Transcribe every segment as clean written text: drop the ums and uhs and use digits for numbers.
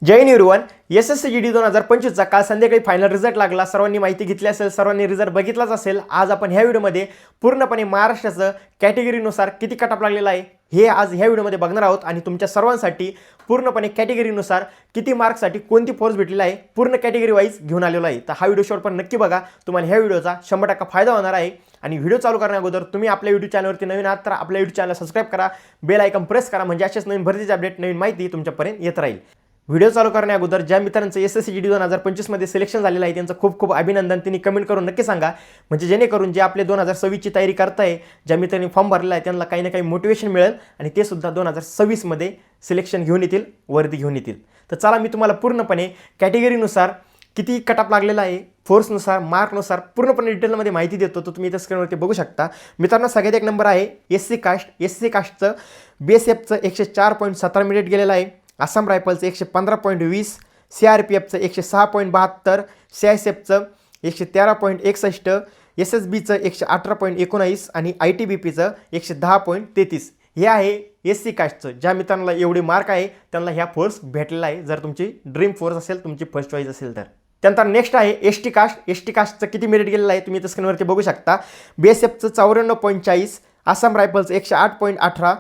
जय Hind everyone. SSC GD 2025 चा काल संध्याकाळी फायनल रिझल्ट लागला। सर्वांनी माहिती घेतली असेल, सर्वांनी रिझल्ट बघितलाच असेल। आज आपण ह्या व्हिडिओमध्ये पूर्णपणे महाराष्ट्राचं कॅटेगरीनुसार किती कटअप लागलेला आहे हे आज ह्या व्हिडिओमध्ये बघणार आहोत आणि तुमच्या सर्वांसाठी पूर्णपणे कॅटेगरीनुसार किती मार्क्ससाठी कोणती फोर्स भेटलेला आहे पूर्ण कॅटेगरी वाईज घेऊन आलेलो आहे। तर हा व्हिडिओ शेवटपर्यंत नक्की बघा, तुम्हाला ह्या व्हिडिओचा 100% फायदा होणार आहे। आणि व्हिडिओ चालू करण्याअगोदर तुम्ही आपल्या YouTube चॅनलवरती नवीन आहात तर आपल्या YouTube चॅनलला सबस्क्राइब करा, बेल आयकॉन प्रेस करा, म्हणजे अशाच नवीन भरतीचे अपडेट, नवीन माहिती तुमच्यापर्यंत येत राहील। व्हिडिओ चालू करण्याअगोदर ज्या मित्रांचं एसएससी जीडी 2025 मध्ये सिलेक्शन झालेलं आहे त्यांचं खूप खूप अभिनंदन। त्यांनी कमेंट करून नक्की सांगा, म्हणजे जेणेकरून जे आपले 2026 ची तयारी करताय, ज्या मित्रांनी फॉर्म भरलेला आहे त्यांना काही ना काही मोटिवेशन मिळेल आणि ते सुद्धा 2026 मध्ये सिलेक्शन घेऊन येतील, वर्दी घेऊन येतील। तर चला मी तुम्हाला पूर्णपणे कॅटेगरीनुसार किती कटअप लागलेला आहे, फोर्सनुसार, मार्कनुसार पूर्णपणे डिटेलमध्ये माहिती देतो। तर तुम्ही इथं स्क्रीनवरती बघू शकता। मित्रांनो सगळ्यात एक नंबर आहे एससी कास्टचं बीएसएफचं 104.17 मिनिट गेलेलं आहे, आसाम रायफलचं 115.20, सीआरपीएफचं 106.72, सीआयएसएफचं 113.61, एसएसबीचं 118.19 आणि आयटीबीपीचं 110.33 हे आहे एससी कास्टचं। ज्या मित्रांना एवढे मार्क आहे त्यांना ह्या फोर्स भेटलेला आहे, जर तुमची ड्रीम फोर्स असेल, तुमची फर्स्ट चॉईस असेल तर। त्यानंतर नेक्स्ट आहे एसटी कास्टचं किती मेरिट गेलेलं आहे तुम्ही इथं स्क्रीनवरती बघू शकता। बीएसएफचं 94.40, आसाम रायफलचं 108.18,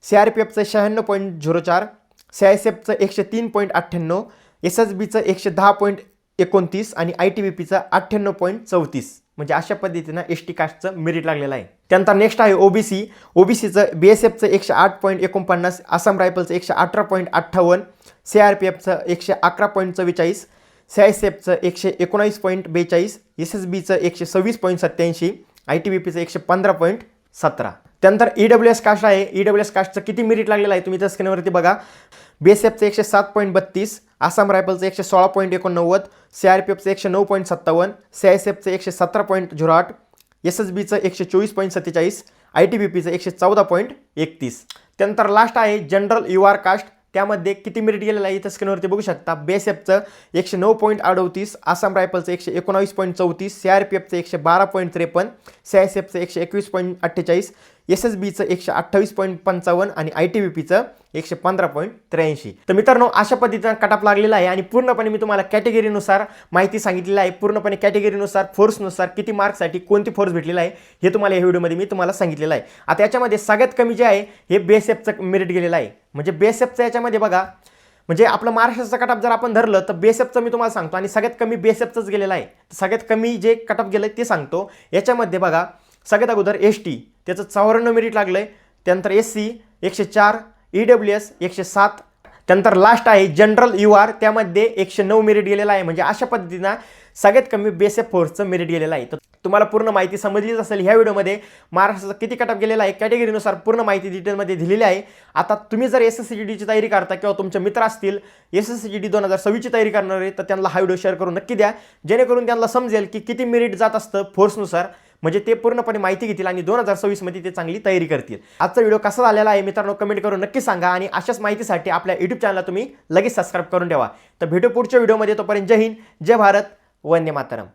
सीआरपीएफचं 96.04, सीआयएसएफचं 103.98, एसएसबीचं 110.29 आणि आयटीबीपीचं 98.34, म्हणजे अशा पद्धतीनं एसटी कास्टचं मेरिट लागलेलं आहे। त्यानंतर नेक्स्ट आहे ओबीसीचं बीएसएफचं 108.49, आसाम रायफलचं 118.58, सीआरपीएफचं 111.44, सीआयएसएफचं 119.42, एसएसबीचं 126.87, आयटीबीपीचं 115.17। त्यानंतर ईडब्ल्यूएस कास्ट आहे। ईडब्ल्यूएस कास्टचं किती मेरिट लागलेलं आहे तुम्ही त्या स्क्रीनवरती बघा। बीएसएफचं 107.32, आसाम रायफलचं 116.89, सीआरपीएफचं 109.57, सीआयएसएफचं 117.08, एसएसबीचं 124.47, आयटीबीपीचं 114.31। त्यानंतर लास्ट आहे जनरल यूआर कास्ट, त्यामध्ये किती मेरिट गेलेलं आहे इथं स्क्रीनवरती बघू शकता। बीएसएफचं 109.38, आसाम रायफलचं 119.34, सीआरपीएफचं 112.53, सीआयएसएफचं 121.48, एसएसबीचं 128.55 आणि आयटीबीपीचं 115.83। तर मित्रांनो अशा पद्धतीनं कटअप लागलेला आहे आणि पूर्णपणे मी तुम्हाला कॅटेगरीनुसार माहिती सांगितलेली आहे। पूर्णपणे कॅटेगरीनुसार, फोर्सनुसार किती मार्क्ससाठी कोणती फोर्स भेटलेला आहे हे तुम्हाला या व्हिडिओमध्ये मी तुम्हाला सांगितलेलं आहे। आता याच्यामध्ये सगळ्यात कमी जे आहे हे बीएसएफचं मेरिट गेलेलं आहे। म्हणजे बीएसएफचं याच्यामध्ये बघा, म्हणजे आपलं महाराष्ट्राचं कटअप जर आपण धरलं तर बीएसएफचं मी तुम्हाला सांगतो आणि सगळ्यात कमी बीएसएफचंच गेलेलं आहे। सगळ्यात कमी जे कटअप गेलं ते सांगतो। याच्यामध्ये बघा सगळ्यात अगोदर एसटी त्याचं 54 मेरिट लागलंय, त्यानंतर एससी 104, ईडब्ल्यूएस 107, त्यानंतर लास्ट आहे जनरल यूआर, त्यामध्ये 109 मेरिट गेलेला आहे। म्हणजे अशा पद्धतीनं सगळ्यात कमी बीएसएफ फोर्सचं मेरिट गेलेलं आहे। तर तुम्हाला पूर्ण माहिती समजलीच असेल ह्या व्हिडिओमध्ये महाराष्ट्राचा किती कटअप गेलेला आहे, कॅटेगरीनुसार पूर्ण माहिती डिटेलमध्ये दिलेली आहे। आता तुम्ही जर एसएससी जीडीची तयारी करता किंवा तुमचे मित्र असतील एसएससी जीडी 2026 ची तयारी करणार आहे तर त्यांना हा व्हिडिओ शेअर करून नक्की द्या, जेणेकरून त्यांना समजेल की किती मेरिट जात असतं फोर्सनुसार, म्हणजे ते पूर्णपणे माहिती घेतील आणि 2026 मध्ये ते चांगली तयारी करतील। आजचा व्हिडिओ कसा झालेला आहे मित्रांनो कमेंट करून नक्की सांगा आणि अशाच माहितीसाठी आपल्या YouTube चॅनलला तुम्ही लगेच सबस्क्राइब करून ठेवा। तर भेटू पुढच्या व्हिडिओमध्ये, तोपर्यंत जय हिंद, जय भारत, वंदे मातरम।